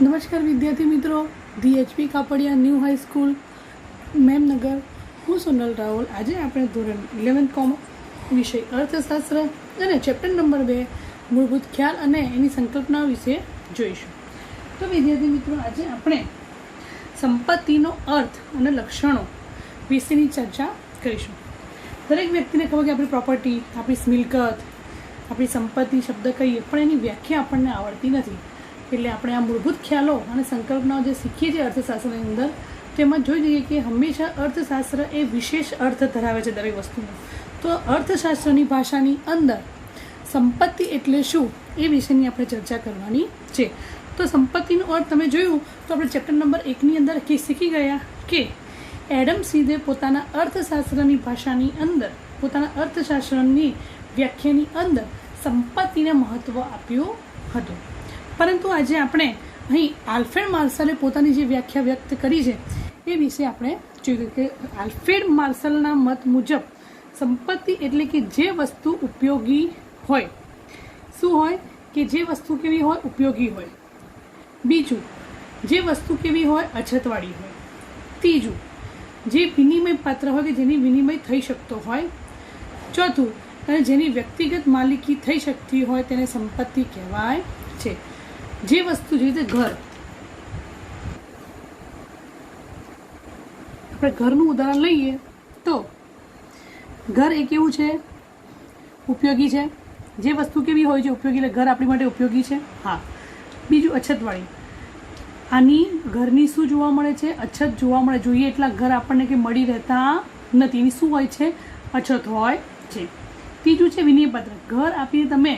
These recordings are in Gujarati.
નમસ્કાર વિદ્યાર્થી મિત્રો, DHP Kapadia new high school Memnagar, હું સોનલ રાહુલ. આજે આપણે ધોરણ 11 કોમર્સ વિષય અર્થશાસ્ત્ર અને ચેપ્ટર નંબર 2 મૂળભૂત ખ્યાલ અને એની સંકલ્પના વિશે જોઈશું. તો વિદ્યાર્થી મિત્રો, આજે આપણે સંપત્તિનો અર્થ અને લક્ષણો વિશેની ચર્ચા કરીશું. દરેક વ્યક્તિને ખબર કે આપણી પ્રોપર્ટી, આપણી મિલકત, આપણી સંપત્તિ શબ્દ કહીએ પણ એની વ્યાખ્યા આપણને આવડતી નથી. એટલે આપણે આ મૂળભૂત ખ્યાલો અને સંકલ્પનાઓ જે શીખીએ છીએ અર્થશાસ્ત્રની અંદર, તેમાં જોઈ જઈએ કે હંમેશા અર્થશાસ્ત્ર એ વિશેષ અર્થ ધરાવે છે દરેક વસ્તુનો. તો અર્થશાસ્ત્રની ભાષાની અંદર સંપત્તિ એટલે શું એ વિશેની આપણે ચર્ચા કરવાની છે. તો સંપત્તિનો અર્થ તમે જોયું તો આપણે ચેપ્ટર નંબર 1ની અંદર શીખી ગયા કે એડમ સ્મિથે પોતાના અર્થશાસ્ત્રની ભાષાની અંદર, પોતાના અર્થશાસ્ત્રની વ્યાખ્યાની અંદર સંપત્તિને મહત્ત્વ આપ્યું હતું. પરંતુ આજે આપણે અહીં આલ્ફ્રેડ માર્શલે પોતાની જે વ્યાખ્યા વ્યક્ત કરી છે એ વિશે આપણે જોઈએ કે આલ્ફ્રેડ માર્શલના મત મુજબ સંપત્તિ એટલે કે જે વસ્તુ ઉપયોગી હોય. શું હોય? કે જે વસ્તુ કેવી હોય? ઉપયોગી હોય. બીજું, જે વસ્તુ કેવી હોય? અછતવાળી હોય. ત્રીજું, જે વિનિમય પાત્ર હોય કે જેની વિનિમય થઈ શકતો હોય. ચોથું, અને જેની વ્યક્તિગત માલિકી થઈ શકતી હોય તેને સંપત્તિ કહેવાય છે. જે વસ્તુ જે રીતે ઘર, આપણે ઘરનું ઉદાહરણ લઈએ તો ઘર એ કેવું છે? ઉપયોગી છે. જે વસ્તુ કેવી હોય છે? ઉપયોગી. એટલે ઘર આપણી માટે ઉપયોગી છે. હા. બીજું, અછતવાળી. આની ઘરની શું જોવા મળે છે? અછત જોવા મળે. જોઈએ એટલા ઘર આપણને કે મળી રહેતા નથી. એની શું હોય છે? અછત હોય છે. ત્રીજું છે વિનિમયપાત્ર. ઘર આપીને તમે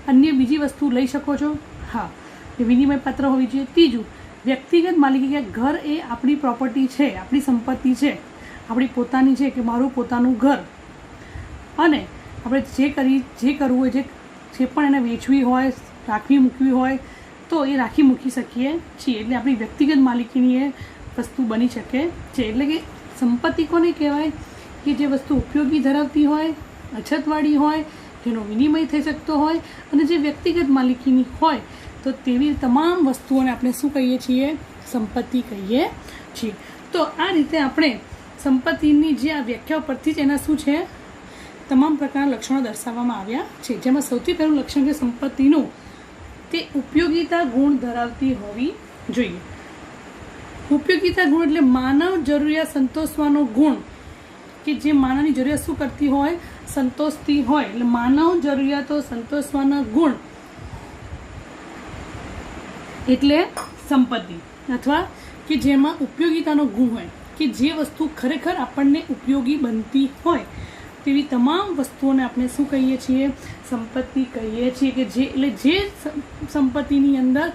અન્ય બીજી વસ્તુ લઈ શકો છો. હા, એ વિનિમય પાત્ર હોવી જોઈએ. ત્રીજું, વ્યક્તિગત માલિકી. કે ઘર એ આપણી પ્રોપર્ટી છે, આપણી સંપત્તિ છે, આપણી પોતાની છે, કે મારું પોતાનું ઘર. અને આપણે જે કરવું હોય, જે પણ એને વેચવી હોય, રાખવી મૂકવી હોય તો એ રાખી મૂકી શકીએ છીએ. એટલે આપણી વ્યક્તિગત માલિકીની એ વસ્તુ બની શકે છે. એટલે કે સંપત્તિ કોને કહેવાય? કે જે વસ્તુ ઉપયોગી ધરાવતી હોય, અછતવાળી હોય, જેનો વિનિમય થઈ શકતો હોય અને જે વ્યક્તિગત માલિકીની હોય, તો તેવી તમામ વસ્તુઓને આપણે શું કહીએ છીએ? સંપત્તિ કહીએ છીએ. તો આ રીતે આપણે સંપત્તિની જે આ વ્યાખ્યાઓ પરથી જ એના શું છે? તમામ પ્રકારના લક્ષણો દર્શાવવામાં આવ્યા છે. જેમાં સૌથી પહેલું લક્ષણ છે સંપત્તિનું, તે ઉપયોગિતા ગુણ ધરાવતી હોવી જોઈએ. ઉપયોગિતા ગુણ એટલે માનવ જરૂરિયાત સંતોષવાનો ગુણ, કે જે માનવની જરૂરિયાત શું કરતી હોય? સંતોષતી હોય. એટલે માનવ જરૂરિયાતો સંતોષવાના ગુણ એટલે સંપત્તિ. અથવા કે જેમાં ઉપયોગિતાનો ગુણ હોય, કે જે વસ્તુ ખરેખર આપણને ઉપયોગી બનતી હોય તેવી તમામ વસ્તુઓને આપણે શું કહીએ છીએ? સંપત્તિ કહીએ છીએ. કે જે સંપત્તિની અંદર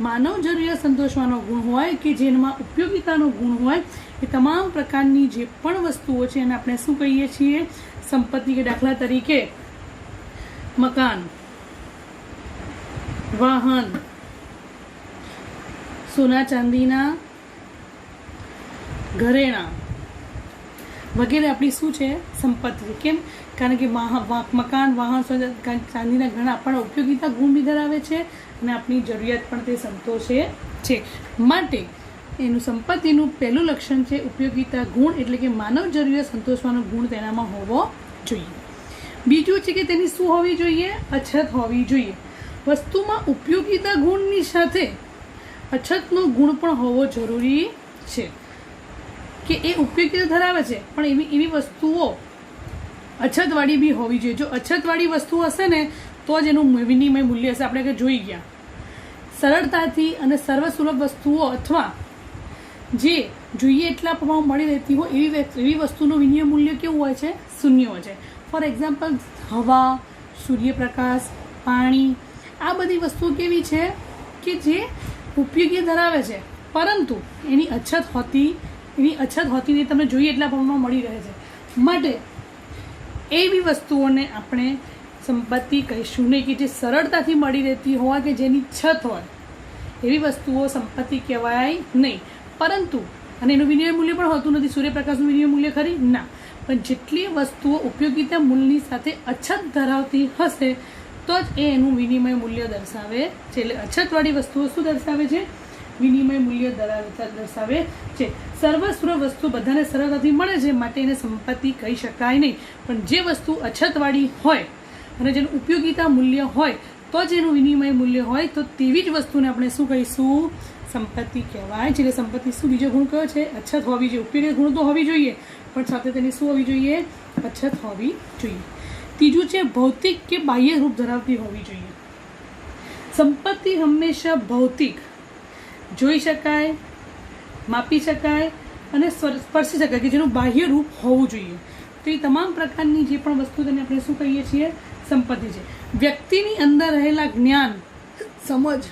માનવ જરૂરિયાત સંતોષવાનો ગુણ હોય, કે જેમાં ઉપયોગિતાનો ગુણ હોય, એ તમામ પ્રકારની જે પણ વસ્તુઓ છે એને આપણે શું કહીએ છીએ? સંપત્તિ. કે દાખલા તરીકે મકાન, વાહન, સોના ચાંદીના ઘરેણાં વગેરે આપણી શું છે? સંપત્તિ. કેમ? કારણ કે મકાન, વાહન, સોના ચાંદીના ઘરેણાં આપણને ઉપયોગિતા ગુણ બી ધરાવે છે અને આપણી જરૂરિયાત પણ તે સંતોષે છે. માટે એનું સંપત્તિનું પહેલું લક્ષણ છે ઉપયોગિતા ગુણ. એટલે કે માનવ જરૂરિયાત સંતોષવાનો ગુણ તેનામાં હોવો જોઈએ. બીજું છે કે તેની શું હોવી જોઈએ? અછત હોવી જોઈએ. વસ્તુમાં ઉપયોગિતા ગુણની સાથે અછતનો ગુણ પણ હોવો જરૂરી છે. કે એ ઉપયોગિતા ધરાવે છે પણ એવી વસ્તુઓ અછતવાળી બી હોવી જોઈએ. જો અછતવાળી વસ્તુ હશે ને તો જ એનું વિનિમય મૂલ્ય હશે. આપણે કે જોઈ ગયા સરળતાથી અને સર્વસુલભ વસ્તુઓ અથવા જે જોઈએ એટલા પ્રમાણમાં મળી રહેતી હોય એવી વસ્તુનું વિનિમય મૂલ્ય કેવું હોય છે? શૂન્ય હોય છે. ફોર એક્ઝામ્પલ, હવા, સૂર્યપ્રકાશ, પાણી, આ બધી વસ્તુઓ કેવી છે? કે જે ઉપયોગી ધરાવે છે પરંતુ એની અછત હોતી નહીં. તમને જોઈએ એટલા પ્રમાણમાં મળી રહે છે. માટે એવી વસ્તુઓને આપણે સંપત્તિ કહીશું નહીં. કે જે સરળતાથી મળી રહેતી હોય, કે જેની છત હોય, એવી વસ્તુઓ સંપત્તિ કહેવાય નહીં. પરંતુ અને એનું વિનિમય મૂલ્ય પણ હોતું નથી. સૂર્યપ્રકાશનું વિનિમય મૂલ્ય ખરી ના, પણ જેટલી વસ્તુઓ ઉપયોગિતા મૂલ્યની સાથે અછત ધરાવતી હશે તો જ એનું વિનિમય મૂલ્ય દર્શાવે છે. એટલે અછતવાળી વસ્તુઓ શું દર્શાવે છે? વિનિમય મૂલ્ય દર્શાવે છે. સર્વસ્વ વસ્તુ બધાને સરળતાથી મળે છે માટે એને સંપત્તિ કહી શકાય નહીં. પણ જે વસ્તુ અછતવાળી હોય અને જેનું ઉપયોગિતા મૂલ્ય હોય તો જ એનું વિનિમય મૂલ્ય હોય તો તેવી જ વસ્તુને આપણે શું કહીશું? સંપત્તિ કહેવાય છે. એટલે સંપત્તિ શું બીજો ગુણ કયો છે? અછત હોવી જોઈએ. ઉપયોગી ગુણ તો હોવી જોઈએ પણ સાથે તેની શું હોવી જોઈએ? અછત હોવી જોઈએ. ત્રીજું છે ભૌતિક કે બાહ્ય રૂપ ધરાવતી હોવી જોઈએ. સંપત્તિ હંમેશા ભૌતિક, જોઈ શકાય, માપી શકાય અને સ્પર્શી શકાય કે જેનું બાહ્ય રૂપ હોવું જોઈએ. તો એ તમામ પ્રકારની જે પણ વસ્તુ તેને આપણે શું કહીએ છીએ? સંપત્તિ છે. વ્યક્તિની અંદર રહેલા જ્ઞાન, સમજ,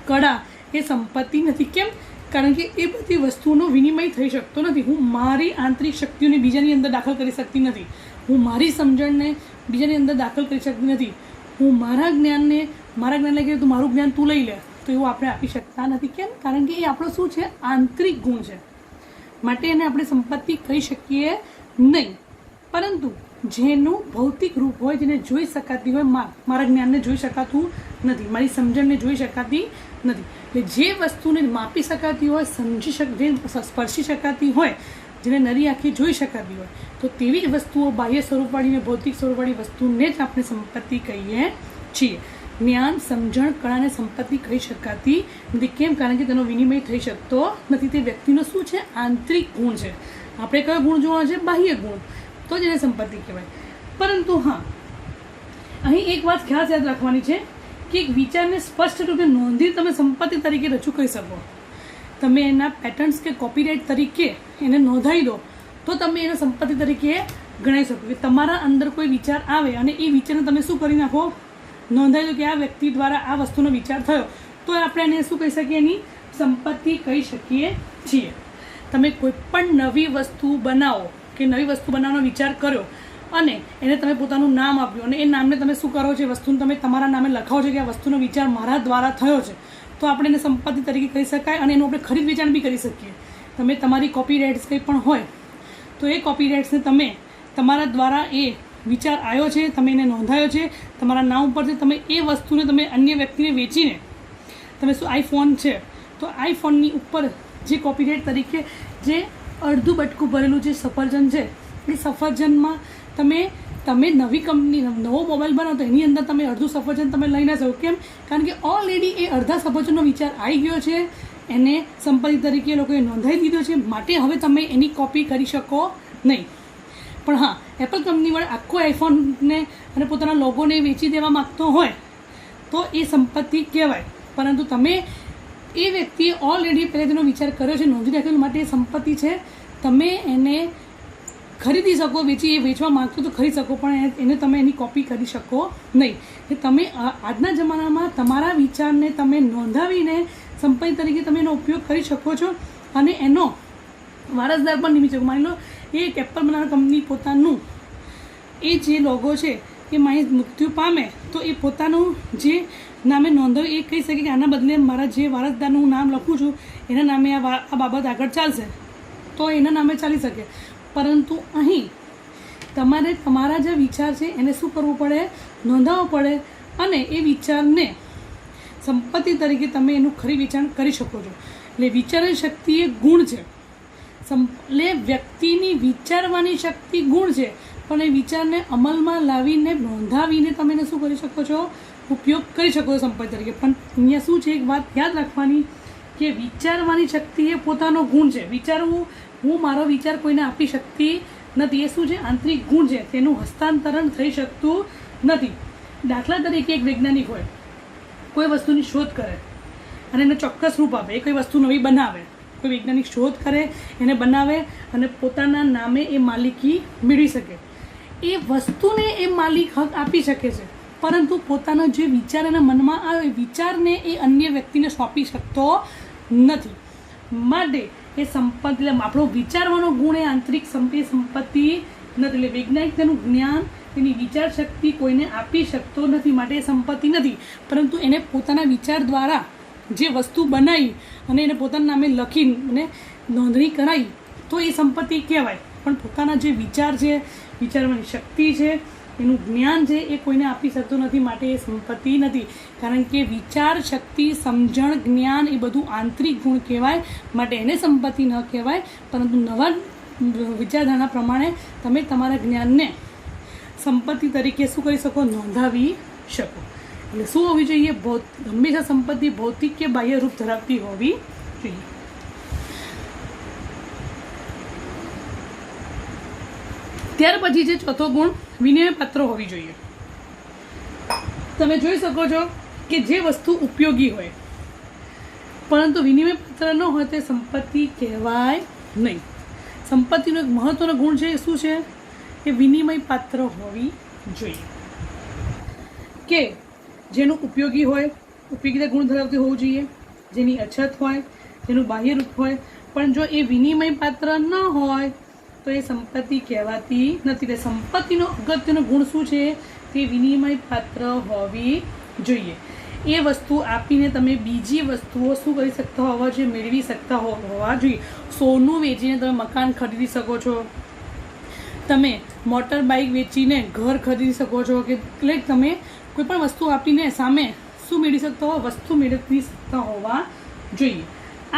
કળા એ સંપત્તિ નથી. કેમ? કારણ કે એ બધી વસ્તુનો વિનિમય થઈ શકતો નથી. હું મારી આંતરિક શક્તિઓને બીજાની અંદર દાખલ કરી શકતી નથી. હું મારી સમજણને બીજાની અંદર દાખલ કરી શકતી નથી. હું મારા જ્ઞાનને લઈ તું મારું જ્ઞાન તું લઈ લે તો એવું આપણે આપી શકતા નથી. કેમ? કારણ કે એ આપણો શું છે? આંતરિક ગુણ છે. માટે એને આપણે સંપત્તિ કહી શકીએ નહીં. પરંતુ જેનું ભૌતિક રૂપ હોય, જેને જોઈ શકાતી હોય, મારા જ્ઞાનને જોઈ શકાતું નથી, મારી સમજણને જોઈ શકાતી નથી. એટલે જે વસ્તુને માપી શકાતી હોય, સ્પર્શી શકાતી હોય, જેને નરી આંખે જોઈ શકાતી હોય તો તેવી જ વસ્તુઓ બાહ્ય સ્વરૂપવાળી અને ભૌતિક સ્વરૂપવાળી વસ્તુને જ આપણે સંપત્તિ કહીએ છીએ. જ્ઞાન, સમજણ, કળાને સંપત્તિ કહી શકાતી નથી. કેમ? કારણ કે તેનો વિનિમય થઈ શકતો નથી. તે વ્યક્તિનો શું છે? આંતરિક ગુણ છે. આપણે કયો ગુણ જોવાનો છે? બાહ્ય ગુણ. તો જ એને સંપત્તિ કહેવાય. પરંતુ હા, અહીં એક વાત ખાસ યાદ રાખવાની છે કે એક વિચારને સ્પષ્ટ રૂપે નોંધી તમે સંપત્તિ તરીકે રજૂ કરી શકો. તમે એના પેટર્ન્સ કે કોપીરાઇટ તરીકે એને નોંધાવી દો તો તમે એને સંપત્તિ તરીકે ગણાવી શકો. કે તમારા અંદર કોઈ વિચાર આવે અને એ વિચારને તમે શું કરી નાખો? નોંધાવી દો કે આ વ્યક્તિ દ્વારા આ વસ્તુનો વિચાર થયો તો આપણે એને શું કહી શકીએ? એની સંપત્તિ કહી શકીએ છીએ. તમે કોઈ પણ નવી વસ્તુ બનાવો કે નવી વસ્તુ બનાવવાનો વિચાર કર્યો અને એને તમે પોતાનું નામ આપ્યું અને એ નામને તમે શું કરો છો? વસ્તુને તમે તમારા નામે લખાવો છો કે આ વસ્તુનો વિચાર મારા દ્વારા થયો છે તો આપણે એને સંપત્તિ તરીકે કહી શકાય. અને એનું આપણે ખરીદ વેચાણ બી કરી શકીએ. તમે તમારી કોપીરાઇટ્સ કંઈ પણ હોય તો એ કોપીરાઇટ્સને તમે તમારા દ્વારા એ વિચાર આવ્યો છે, તમે એને નોંધાયો છે, તમારા નામ ઉપરથી તમે એ વસ્તુને તમે અન્ય વ્યક્તિને વેચીને તમે શું આઈફોન છે તો આઈફોનની ઉપર જે કોપીરાઇટ તરીકે જે અડધું બટકું ભરેલું જે સફરજન છે એ સફરજનમાં તમે નવી કંપની નવો મોબાઈલ બનાવો તો એની અંદર તમે અડધું સફરજન તમે લઈ ના શકો. કેમ? કારણ કે ઓલરેડી એ અડધા સફરજનનો વિચાર આવી ગયો છે, એને સંપત્તિ તરીકે લોકોએ નોંધાવી દીધો છે. માટે હવે તમે એની કોપી કરી શકો નહીં. પણ હા, એપલ કંપનીવાળા આખો આઈફોનને અને પોતાના લોગોને વેચી દેવા માગતો હોય તો એ સંપત્તિ કહેવાય. પરંતુ તમે એ વ્યક્તિએ ઓલરેડી પહેલાં તેનો વિચાર કર્યો છે, નોંધી રાખેલું, માટે એ સંપત્તિ છે. તમે એને ખરીદી શકો, વેચવા માગતો તો ખરીદી શકો પણ એને તમે એની કોપી કરી શકો નહીં. કે તમે આજના જમાનામાં તમારા વિચારને તમે નોંધાવીને સંપત્તિ તરીકે તમે એનો ઉપયોગ કરી શકો છો અને એનો વારસદાર પણ નિમી શકો. માની લો એ એક એપલ બનાવનાર કંપની પોતાનું એ જે લોગો છે એ માણસ મૃત્યુ પામે તો એ પોતાનું જે નામે નોંધાવ્યું એ કહી શકે કે આના બદલે મારા જે વારસદારનું હું નામ લખું છું એના નામે આ બાબત આગળ ચાલશે તો એના નામે ચાલી શકે. પરંતુ અહીં તમારે તમારા જે વિચાર છે એને શું કરવું પડે? નોંધાવવો પડે અને એ વિચારને સંપત્તિ તરીકે તમે એનું ખરી વેચાણ કરી શકો છો. એટલે વિચારવાની શક્તિ એ ગુણ છે. એટલે વ્યક્તિની વિચારવાની શક્તિ ગુણ છે પણ એ વિચારને અમલમાં લાવીને નોંધાવીને તમે એને શું કરી શકો છો? ઉપયોગ કરી શકો છો સંપત્તિ તરીકે. પણ અહીંયા શું છે? એક વાત યાદ રાખવાની કે વિચારવાની શક્તિ એ પોતાનો ગુણ છે. વિચારવું, હું મારો વિચાર કોઈને આપી શકતી નથી. એ શું છે? આંતરિક ગુણ છે. તેનું હસ્તાંતરણ થઈ શકતું નથી. દાખલા તરીકે એક વૈજ્ઞાનિક હોય, કોઈ વસ્તુની શોધ કરે અને એને ચોક્કસ રૂપ આપે, એ કોઈ વસ્તુ નવી બનાવે, કોઈ વૈજ્ઞાનિક શોધ કરે, એને બનાવે અને પોતાના નામે એ માલિકી મેળવી શકે. એ વસ્તુને એ માલિક હક આપી શકે છે પરંતુ પોતાનો જે વિચાર એના મનમાં આવે વિચારને એ અન્ય વ્યક્તિને સોંપી શકતો નથી. માટે એ સંપત્તિ, આપણો વિચારવાનો ગુણ એ આંતરિક સંપત્તિ નથી. એટલે વૈજ્ઞાનિક તેનું જ્ઞાન, તેની વિચાર શક્તિ કોઈને આપી શકતો નથી. માટે એ સંપત્તિ નથી. પરંતુ એને પોતાના વિચાર દ્વારા જે વસ્તુ બનાવી અને એને પોતાના નામે લખી અને નોંધણી કરાવી તો એ સંપત્તિ કહેવાય. પણ પોતાના જે વિચાર છે, વિચારવાની શક્તિ છે એનું જ્ઞાન છે એ કોઈને આપી શકતો નથી, માટે એ સંપત્તિ નથી. કારણ કે વિચાર શક્તિ, સમજણ, જ્ઞાન એ બધું આંતરિક ગુણ કહેવાય, માટે એને સંપત્તિ ન કહેવાય. પરંતુ નવા વિચારધારણા પ્રમાણે તમે તમારા જ્ઞાનને સંપત્તિ તરીકે શું કરી શકો? નોંધાવી શકો. એટલે શું હોવી જોઈએ? હંમેશા સંપત્તિ ભૌતિક કે બાહ્ય રૂપ ધરાવતી હોવી જોઈએ. ત્યાર પછી છે ચોથો ગુણ, વિનિમય પાત્ર હોવી જોઈએ. તમે જોઈ શકો છો કે જે વસ્તુ ઉપયોગી હોય પરંતુ વિનિમય પાત્ર ન હોય તે સંપત્તિ કહેવાય નહીં. સંપત્તિનો એક મહત્વનો ગુણ છે શું છે? કે વિનિમય પાત્ર હોવી જોઈએ. કે જેનું ઉપયોગી હોય, ઉપયોગીતા ગુણ ધરાવતી હોવું જોઈએ, જેની અછત હોય, જેનું બાહ્ય રૂપ હોય, પણ જો એ વિનિમય પાત્ર ન હોય તો એ સંપત્તિ કહેવાતી નથી. એટલે સંપત્તિનો અગત્યનો ગુણ શું છે? તે વિનિમય પાત્ર હોવી જોઈએ. એ વસ્તુ આપીને તમે બીજી વસ્તુઓ શું કરી શકતા હોવા જોઈએ? મેળવી શકતા હોવા જોઈએ. સોનું વેચીને તમે મકાન ખરીદી શકો છો, તમે મોટર બાઇક વેચીને ઘર ખરીદી શકો છો, કે એટલે તમે કોઈ પણ વસ્તુ આપીને સામે શું મેળવી શકતા હો? વસ્તુ મેળવી શકતા હોવા જોઈએ.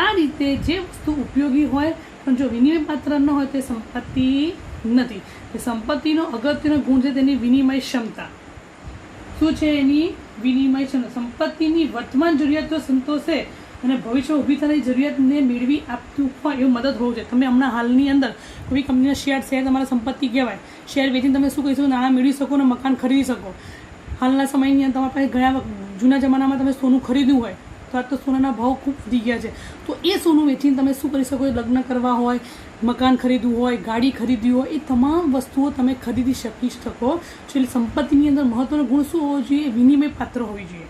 આ રીતે જે વસ્તુ ઉપયોગી હોય પણ જો વિનિમય પાત્ર ન હોય તે સંપત્તિ નથી. સંપત્તિનો અગત્યનો ગુણ છે તેની વિનિમય ક્ષમતા. શું છે એની વિનિમય ક્ષમતા? સંપત્તિની વર્તમાન જરૂરિયાતો સંતોષે અને ભવિષ્યમાં ઊભી થનારી જરૂરિયાતને મેળવી આપતું હોય એવું મદદ હોવું જોઈએ. તમે હમણાં હાલની અંદર કોઈ કંપનીના શેર તમારા સંપત્તિ કહેવાય. શેર વેચીને તમે શું કરી શકો? નાણાં મેળવી શકો અને મકાન ખરીદી શકો. હાલના સમયની અંદર તમારી પાસે ઘણા જૂના જમાનામાં તમે સોનું ખરીદ્યું હોય તો આ તો સોનાના ભાવ ખૂબ વધી ગયા છે, તો એ સોનું વેચીને તમે શું કરી શકો? લગ્ન કરવા હોય, મકાન ખરીદવું હોય, ગાડી ખરીદવી હોય, એ તમામ વસ્તુઓ તમે ખરીદી શકો છો. એટલે સંપત્તિની અંદર મહત્વનો ગુણ શું હોવો જોઈએ? વિનિમય પાત્ર હોવી જોઈએ.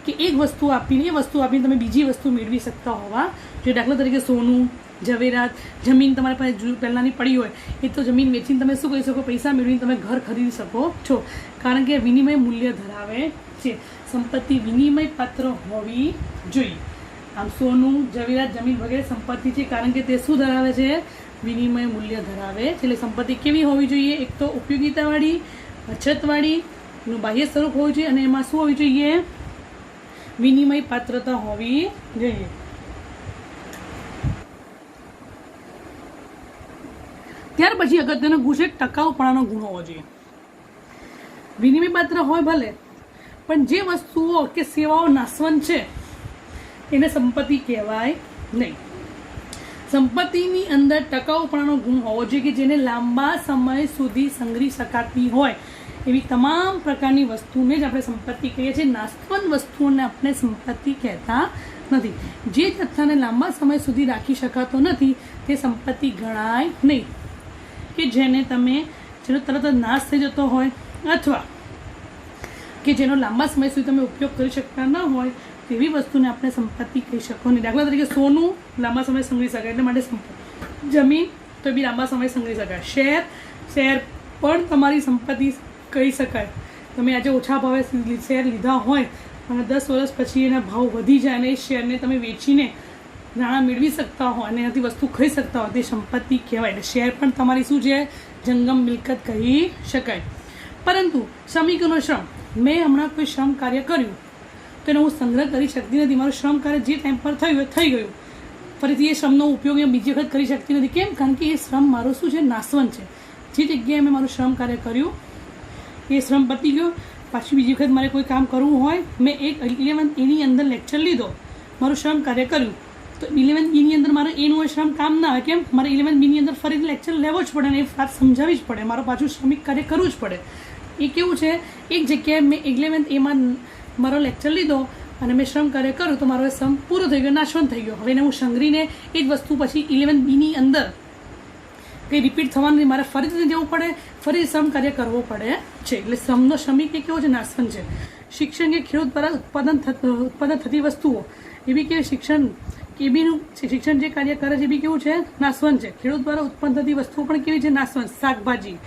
કે એક વસ્તુ આપીને તમે બીજી વસ્તુ મેળવી શકતા હોવા જોઈએ. દાખલા તરીકે સોનું, ઝવેરાત, જમીન તમારી પાસે પહેલાંની પડી હોય એ તો જમીન વેચીને તમે શું કરી શકો? પૈસા મેળવીને તમે ઘર ખરીદી શકો છો, કારણ કે વિનિમય મૂલ્ય ધરાવે છે. સંપત્તિ વિનિમય પાત્ર હોવી જોઈએ. આમ સોનું, ઝવેરાત, જમીન વગેરે સંપત્તિ છે કારણ કે તે શું ધરાવે છે? વિનિમય મૂલ્ય ધરાવે છે. એટલે સંપત્તિ કેવી હોવી જોઈએ? એક તો ઉપયોગિતાવાળી, અછતવાળી, એનું બાહ્ય સ્વરૂપ હોવું જોઈએ અને એમાં શું હોવી જોઈએ? વિનિમય પાત્રતા હોવી જોઈએ. ત્યાર પછી અગત્યનો ગુણ છે ટકાઉપણાનો ગુણ હોવો જોઈએ. વિનિમય પાત્ર હોય ભલે, પણ જે વસ્તુઓ કે સેવાઓ નાશવંત છે એને સંપત્તિ કહેવાય નહીં. સંપત્તિની અંદર ટકાઉપણાનો ગુણ હોવો જોઈએ કે જેને લાંબા સમય સુધી સંગ્રહી શકાતી હોય એવી તમામ પ્રકારની વસ્તુને જ આપણે સંપત્તિ કહીએ છીએ. નાશવંત વસ્તુઓને આપણે સંપત્તિ કહેતા નથી. જે જથ્થાને લાંબા સમય સુધી રાખી શકાતો નથી તે સંપત્તિ ગણાય નહીં. કે જેનો તરત જ નાશ થઈ જતો હોય અથવા કે જેનો લાંબા સમય સુધી તમે ઉપયોગ કરી શકતા ન હોય તેવી વસ્તુને આપણે સંપત્તિ કહી શકો નહીં. દાખલા તરીકે સોનું લાંબા સમય સંગ્રહી શકાય એટલે માટે સંપત્તિ. જમીન તો બી લાંબા સમય સંગ્રહી શકાય. શેર પણ તમારી સંપત્તિ કહી શકાય. તમે આજે ઓછા ભાવે શેર લીધા હોય અને 10 વર્ષ પછી એના ભાવ વધી જાય અને એ શેરને તમે વેચીને નાણાં મેળવી શકતા હો અને એનાથી વસ્તુ ખરીદી શકતા હો તે સંપત્તિ કહેવાય. એટલે શેર પણ તમારી શું છે? જંગમ મિલકત કહી શકાય. પરંતુ શ્રમિકોનો શ્રમ, મેં હમણાં કોઈ શ્રમ કાર્ય કર્યું તો એને હું સંગ્રહ કરી શકતી નથી. મારું શ્રમ કાર્ય જે ટાઈમ પર થયું એ થઈ ગયું. ફરીથી એ શ્રમનો ઉપયોગ એ બીજી વખત કરી શકતી નથી. કેમ? કારણ કે એ શ્રમ મારો શું છે? નાશવંત છે. જે જગ્યાએ મેં મારું શ્રમ કાર્ય કર્યું એ શ્રમ પતી ગયો. પાછી બીજી વખત મારે કોઈ કામ કરવું હોય, મેં એક 11th એની અંદર લેક્ચર લીધો, મારું શ્રમ કાર્ય કર્યું, તો 11th બીની અંદર મારે એનું શ્રમ કામ ના આવે. કેમ? મારે 11th બીની અંદર ફરીથી લેક્ચર લેવો જ પડે અને એ વાત સમજાવવી જ પડે, મારું પાછું શ્રમિક કાર્ય કરવું જ પડે. એ કેવું છે? એક જગ્યાએ મેં 11th એમાં મારો લેક્ચર લીધો અને મેં શ્રમ કાર્ય કર્યું તો મારો શ્રમ પૂરો થઈ ગયો, નાશવંત થઈ ગયો. હવે એને હું સંગ્રહીને એ જ વસ્તુ પછી 11th બીની અંદર કંઈ રિપીટ થવાનું નહીં, મારે ફરીથી જવું પડે, ફરી શ્રમ કાર્ય કરવો પડે છે. એટલે શ્રમનો શ્રમિક એ કેવો છે? નાશવંત છે. શિક્ષણ કે ખેડૂત દ્વારા ઉત્પાદન થતી વસ્તુઓ એ બી કેવી? શિક્ષણ જે કાર્ય કરે છે એ બી કેવું છે? નાશવંત છે. ખેડૂત દ્વારા ઉત્પન્ન થતી વસ્તુઓ પણ કેવી છે? નાશવંત. શાકભાજી,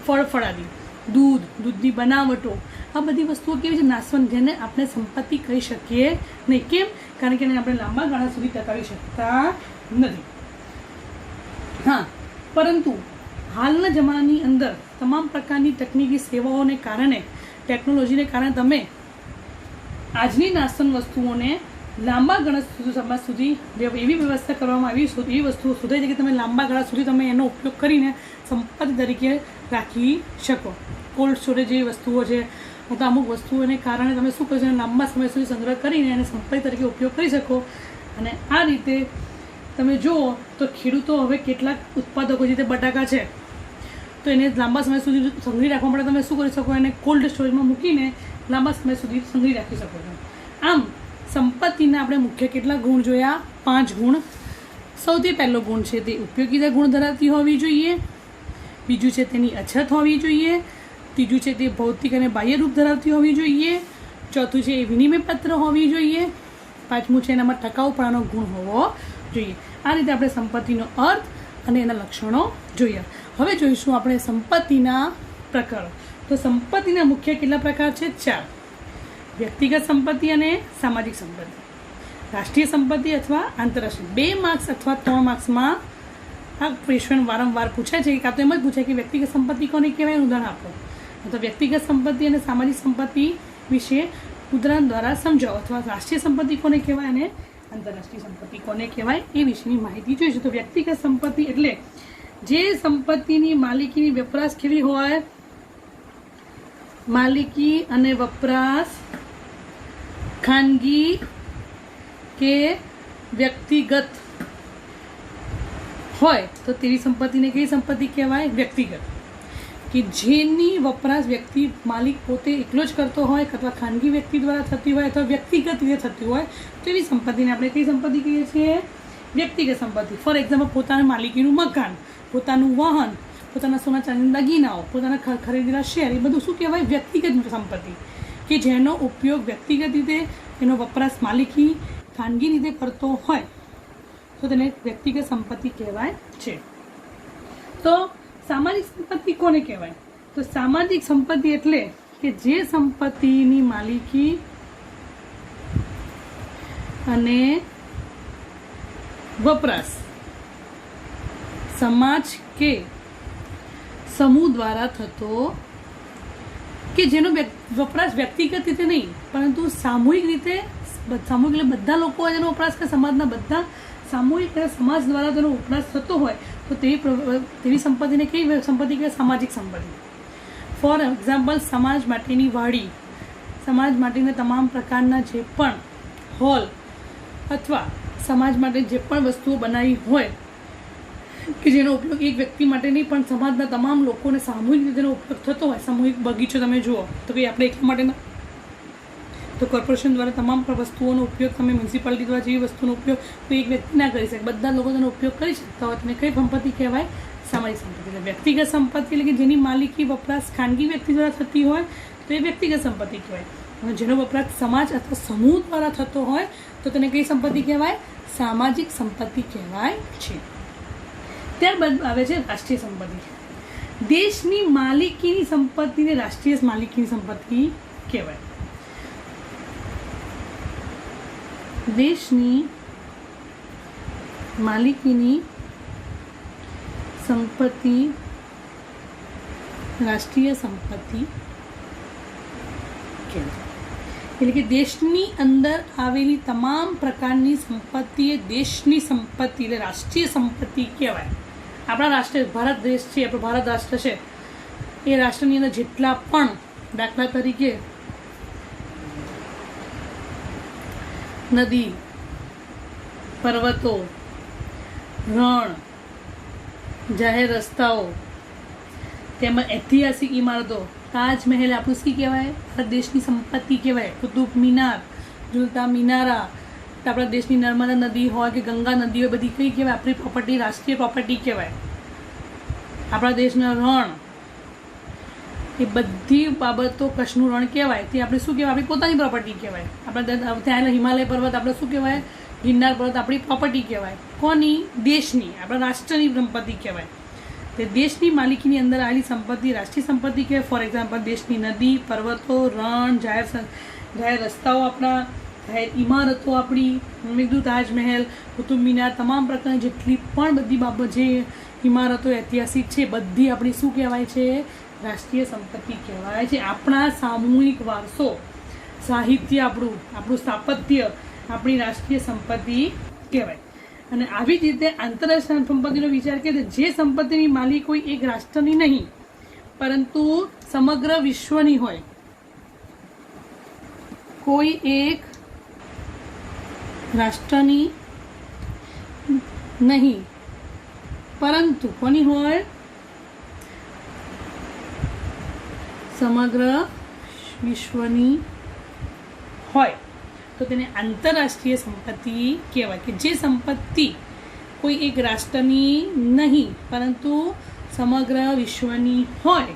ફળફળાદી, દૂધની બનાવટો, આ બધી વસ્તુઓ કેવી છે? નાશવંત, જેને આપણે સંપત્તિ કહી શકીએ નહીં. કેમ? કારણ કે એને આપણે લાંબા ગાળા સુધી ટકાવી શકતા નથી. હા, પરંતુ હાલના જમાનાની અંદર તમામ પ્રકારની તકનીકી સેવાઓને કારણે, ટેકનોલોજીને કારણે તમે આજની નાસ્તન વસ્તુઓને લાંબા ગાળા સમય સુધી એવી વ્યવસ્થા કરવામાં આવી, એવી વસ્તુઓ શોધાઈ છે કે તમે લાંબા ગાળા સુધી તમે એનો ઉપયોગ કરીને સંપત્તિ તરીકે રાખી શકો. કોલ્ડ સ્ટોરેજ જેવી વસ્તુઓ છે, તો અમુક વસ્તુઓને કારણે તમે શું કરશો, લાંબા સમય સુધી સંગ્રહ કરીને એને સંપત્તિ તરીકે ઉપયોગ કરી શકો. અને આ રીતે તમે જુઓ તો ખેડૂતો હવે કેટલાક ઉત્પાદકો, જે તે બટાકા છે, તો એને લાંબા સમય સુધી સંગ્રહી રાખવા માટે તમે શું કરી શકો, એને કોલ્ડ સ્ટોરેજમાં મૂકીને લાંબા સમય સુધી સંગ્રહી રાખી શકો છો. આમ સંપત્તિના આપણે મુખ્ય કેટલા ગુણ જોયા? 5 ગુણ. સૌથી પહેલો ગુણ છે તે ઉપયોગીતા ગુણ ધરાવતી હોવી જોઈએ. બીજું છે તેની અછત હોવી જોઈએ. ત્રીજું છે તે ભૌતિક અને બાહ્ય રૂપ ધરાવતી હોવી જોઈએ. ચોથું છે એ વિનિમયપાત્ર હોવી જોઈએ. પાંચમું છે એનામાં ટકાઉપણાનો ગુણ હોવો જોઈએ. આ રીતે આપણે સંપત્તિનો અર્થ અને એના લક્ષણો જોયા. હવે જોઈશું આપણે સંપત્તિના પ્રકારો. તો સંપત્તિના મુખ્ય કેટલા પ્રકાર છે? 4. વ્યક્તિગત સંપત્તિ અને સામાજિક સંપત્તિ, રાષ્ટ્રીય સંપત્તિ અથવા આંતરરાષ્ટ્રીય. 2 માર્ક્સ અથવા 3 માર્ક્સમાં આ ક્વેશ્ચન વારંવાર પૂછાય છે. કાં તો એમ જ પૂછાય કે વ્યક્તિગત સંપત્તિ કોને કહેવાય, ઉદાહરણ આપો. તો વ્યક્તિગત સંપત્તિ અને સામાજિક સંપત્તિ વિશે ઉદાહરણ દ્વારા સમજાવો, અથવા રાષ્ટ્રીય સંપત્તિ કોને કહેવાય અને આંતરરાષ્ટ્રીય સંપત્તિ કોને કહેવાય એ વિશેની માહિતી જોઈશું. તો વ્યક્તિગત સંપત્તિ એટલે જે સંપત્તિની માલિકીની વપરાશ કેવી હોય, માલિકી અને વપરાશ ખાનગી કે વ્યક્તિગત હોય, તો તેવી સંપત્તિને કઈ સંપત્તિ કહેવાય? વ્યક્તિગત. કે જેની વપરાશ વ્યક્તિ માલિક પોતે એકલો જ કરતો હોય, અથવા ખાનગી વ્યક્તિ દ્વારા થતી હોય, અથવા વ્યક્તિગત રીતે થતી હોય, તો એવી સંપત્તિને આપણે કઈ સંપત્તિ કહીએ છીએ? વ્યક્તિગત સંપત્તિ. ફોર એક્ઝામ્પલ, પોતાની માલિકીનું મકાન, પોતાનું વાહન, પોતાના સોના ચાંદીના દાગીનાઓ, પોતાના ખરીદેલા શેર, એ બધું શું કહેવાય? વ્યક્તિગત સંપત્તિ. કે જેનો ઉપયોગ વ્યક્તિગત રીતે, એનો વપરાશ માલિકી ખાનગી રીતે કરતો હોય, તો તેને વ્યક્તિગત સંપત્તિ કહેવાય છે. તો સામાજિક સંપત્તિ કોને કહેવાય? તો સામાજિક સંપત્તિ એટલે કે જે સંપત્તિની માલિકી અને વપરાશ સમાજ કે સમૂહ દ્વારા થતો, કે જેનો વપરાશ વ્યક્તિગત રીતે નહીં પરંતુ સામૂહિક રીતે, સામૂહિક એટલે બધા લોકો જેનો વપરાશ કરે, સમાજના બધા સામૂહિક સમાજ દ્વારા તેનો વપરાશ થતો હોય, તો તેવી સંપત્તિને કઈ સંપત્તિ કહેવાય? સામાજિક સંપત્તિ. ફોર એક્ઝામ્પલ, સમાજ માટેની વાડી, સમાજ માટેના તમામ પ્રકારના જે પણ હોલ અથવા સમાજ માટે જે પણ વસ્તુઓ બનાવી હોય, કે જેનો ઉપયોગ એક વ્યક્તિ માટે નહીં પણ સમાજના તમામ લોકોને સામૂહિક રીતે ઉપયોગ થતો હોય. સામૂહિક બગીચો તમે જુઓ તો કે આપણે એટલા માટે, તો કોર્પોરેશન દ્વારા તમામ વસ્તુઓનો ઉપયોગ, તમે મ્યુનિસિપાલિટી દ્વારા જેવી વસ્તુનો ઉપયોગ કોઈ એક વ્યક્તિ ના કરી શકે, બધા લોકો તેનો ઉપયોગ કરી શકતા હોય, તેને કઈ સંપત્તિ કહેવાય? સામાજિક સંપત્તિ. એટલે વ્યક્તિગત સંપત્તિ એટલે કે જેની માલિકી વપરાશ ખાનગી વ્યક્તિ દ્વારા થતી હોય, તો એ વ્યક્તિગત સંપત્તિ કહેવાય. અને જેનો વપરાશ સમાજ અથવા સમૂહ દ્વારા થતો હોય, તો તેને કઈ સંપત્તિ કહેવાય? સામાજિક સંપત્તિ કહેવાય છે. ત્યારબાદ આવે છે રાષ્ટ્રીય સંપત્તિ. દેશની માલિકીની સંપત્તિને રાષ્ટ્રીય માલિકીની સંપત્તિ કહેવાય. દેશની માલિકીની સંપત્તિ રાષ્ટ્રીય સંપત્તિ કહેવાય. એટલે કે દેશની અંદર આવેલી તમામ પ્રકારની સંપત્તિ એ દેશની સંપત્તિ એટલે રાષ્ટ્રીય સંપત્તિ કહેવાય. આપણા રાષ્ટ્ર ભારત દેશ છે, આપણો ભારત રાષ્ટ્ર છે, એ રાષ્ટ્રની અંદર જેટલા પણ, દાખલા તરીકે નદી, પર્વતો, રણ, જાહેર રસ્તાઓ, તેમજ ઐતિહાસિક ઇમારતો, તાજમહેલ આપણું શી કહેવાય? ભારત દેશની સંપત્તિ કહેવાય. કુતુબ મિનાર, ઝુલતા મિનારા, આપણા દેશની નર્મદા નદી હોય કે ગંગા નદી હોય, બધી કઈ કહેવાય? આપણી પ્રોપર્ટી, રાષ્ટ્રીય પ્રોપર્ટી કહેવાય. આપણા દેશના રણ, એ બધી બાબતો કચ્છનું રણ કહેવાય, તે આપણે શું કહેવાય? આપણી પોતાની પ્રોપર્ટી કહેવાય. આપણા ત્યાં હિમાલય પર્વત આપણે શું કહેવાય? ગિરનાર પર્વત આપણી પ્રોપર્ટી કહેવાય. કોની? દેશની, આપણા રાષ્ટ્રની સંપત્તિ કહેવાય. તે દેશની માલિકીની અંદર આવેલી સંપત્તિ રાષ્ટ્રીય સંપત્તિ કહેવાય. ફોર એક્ઝામ્પલ, દેશની નદી, પર્વતો, રણ, જાહેર રસ્તાઓ, આપણા જાહેર ઇમારતો, આપણી મેં કીધું તાજમહેલ, કુતુબ મિનાર, તમામ પ્રકારની જેટલી પણ બધી બાબત, જે ઇમારતો ઐતિહાસિક છે બધી આપણી શું કહેવાય છે? રાષ્ટ્રીય સંપત્તિ કહેવાય છે. આપણા સામૂહિક વારસો, સાહિત્ય, આપણું સ્થાપત્ય આપણી રાષ્ટ્રીય સંપત્તિ કહેવાય. અને આવી જ રીતે આંતરરાષ્ટ્રીય સંપત્તિનો વિચાર કે જે સંપત્તિની માલિક કોઈ એક રાષ્ટ્રની નહીં પરંતુ સમગ્ર વિશ્વની હોય. કોઈ એક રાષ્ટ્રની નહીં પરંતુ કોની હોય? સમગ્ર વિશ્વની હોય તો તેને આંતરરાષ્ટ્રીય સંપત્તિ કહેવાય. કે જે સંપત્તિ કોઈ એક રાષ્ટ્રની નહીં પરંતુ સમગ્ર વિશ્વની હોય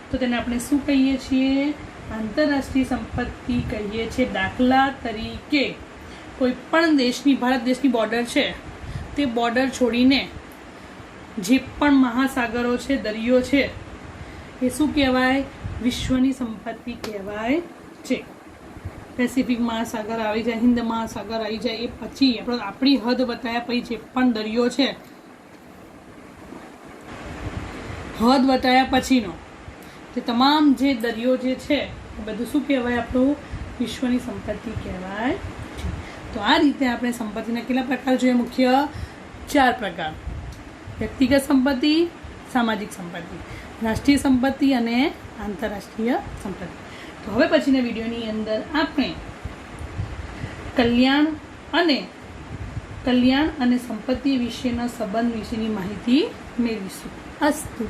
તો તેને આપણે શું કહીએ છીએ? આંતરરાષ્ટ્રીય સંપત્તિ કહીએ છીએ. દાખલા તરીકે કોઈ પણ દેશની, ભારત દેશની બોર્ડર છે, તે બોર્ડર છોડીને જે પણ મહાસાગરો છે, દરિયો છે, એ શું કહેવાય? વિશ્વની સંપત્તિ કહેવાય છે. પેસિફિક મહાસાગર આવી જાય, હિન્દ મહાસાગર આવી જાય, એ પછી આપણી હદ બતાવ્યા પછી જે પણ દરિયો છે, હદ બતાવ્યા પછીનો તે તમામ જે દરિયો જે છે એ બધું શું કહેવાય? આપણું વિશ્વની સંપત્તિ કહેવાય છે. તો આ રીતે આપણે સંપત્તિના કેટલા પ્રકાર જોઈએ? મુખ્ય 4 પ્રકાર: વ્યક્તિગત સંપત્તિ, સામાજિક સંપત્તિ, રાષ્ટ્રીય સંપત્તિ અને આંતરરાષ્ટ્રીય સંપત્તિ. તો હવે પછીના વિડીયોની અંદર આપણે કલ્યાણ અને સંપત્તિ વિશેના સંબંધ વિશેની માહિતી મેળવીશું. અસ્તુ.